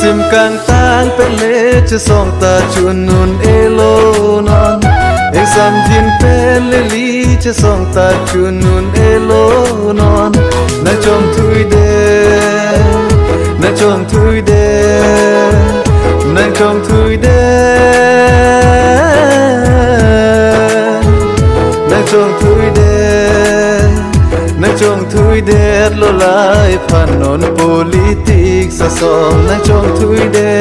Risim kang tang pele che song ta chun nun elo non Eng sam jin pele li che song ta chun nun elo non Na chong thui de Na chong thui de Na chong thui de Na chong thui de Na chong thui de lo lai phan non politik sa som Na chong thui de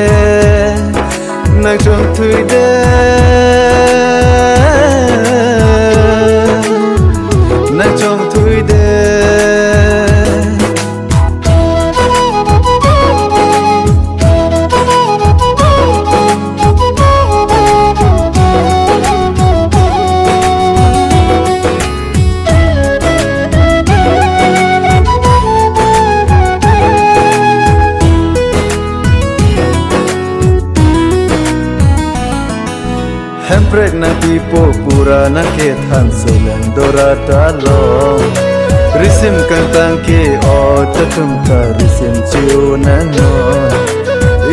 Na chong thui de Na chong thui de Hemprek na pipo pura na ke than selen dorata long Risim kantang ke o tatum ka risim chiu na no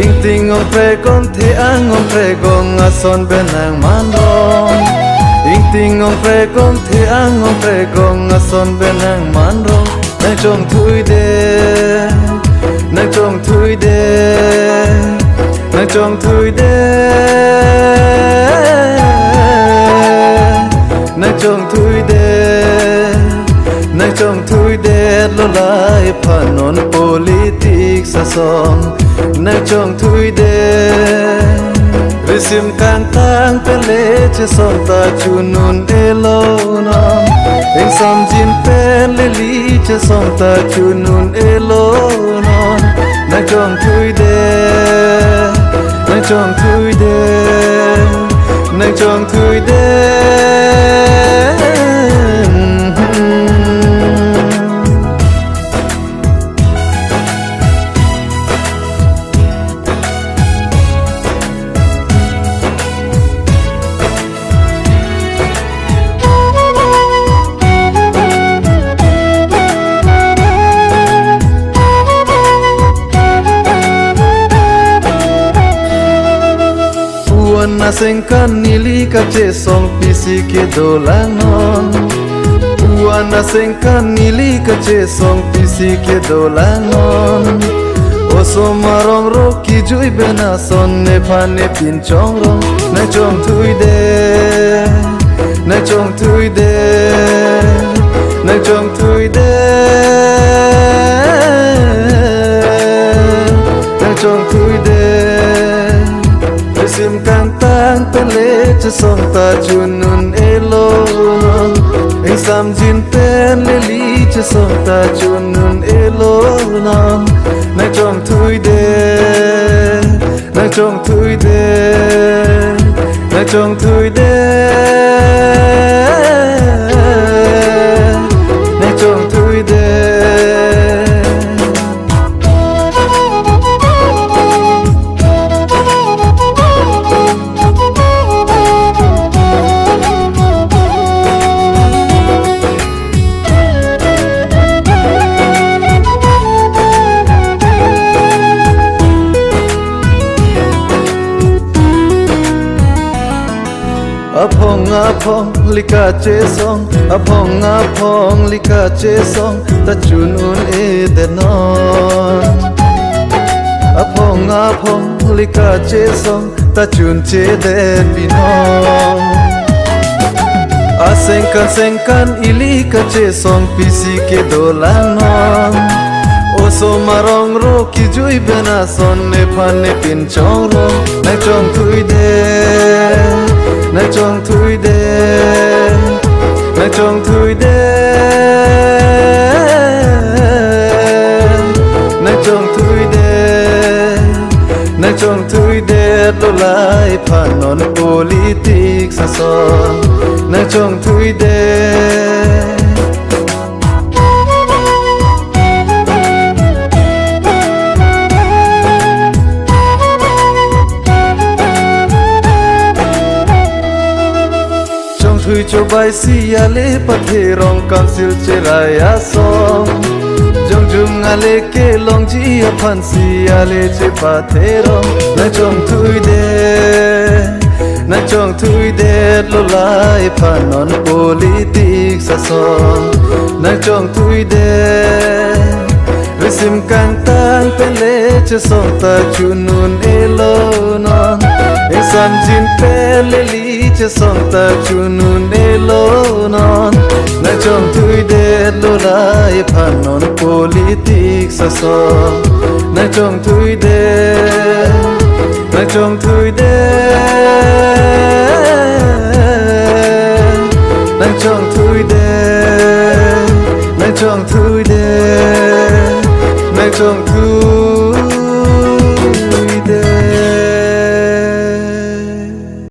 Ing ting ong pre kon the ang ong pre gong ason benang manrong Ing ting ong pre kon the ang ong pre gong ason benang manrong Na chong thui de Na chong thui de Na chong thui de Na chong thui de Na chong thui de lo lai phan non politik sa som Na chong thui de Risim kang tang pele che som ta chun nun elo non Eng sam jin pele li che som ta chun nun elo non Na chong thui de Na chong thui de Na chong thui de Na sengkan nili ka che song pisi ke dolang non Uana sengkan nili ka che song pisi ke dolang non Oso marong ro ki jui bena son ne phane pin chong rong Na chong thui de Na chong thui de Na chong thui de Na chong thui de Risim kang tang pele che song ta chun nun elo non Eng sam jin pele li che song ta chun nun elo non Na chong thui de Na chong thui de Na chong thui de Na chong thui de Apong lika che song Apong lika che song Ta chun un e de non Apong lika che song Ta chun che de binon Sengkan ilika che song pisi ke dolang non Oso marong ro ki jui bena son ne phan ne pin chong rong Na chong thui de Na chong thui de Na chong thui de Na chong thui de Na chong thui de lo lai phan non politik sa son Na chong thui de Thui cho bai si ya le pathe rong council che raya song Jong lung ale ke long chi a phan si ale che pa the rom na chong thui de na chong thui de lo lai phan non politik sa son na chong thui de risim kan tan pele che song ta chunun elo non e sam jin pele li che song ta chunun elo non na chong thui de lo lai phan non politik sa son na chong thui de na chong thui de na chong thui de na chong thui de na chong thui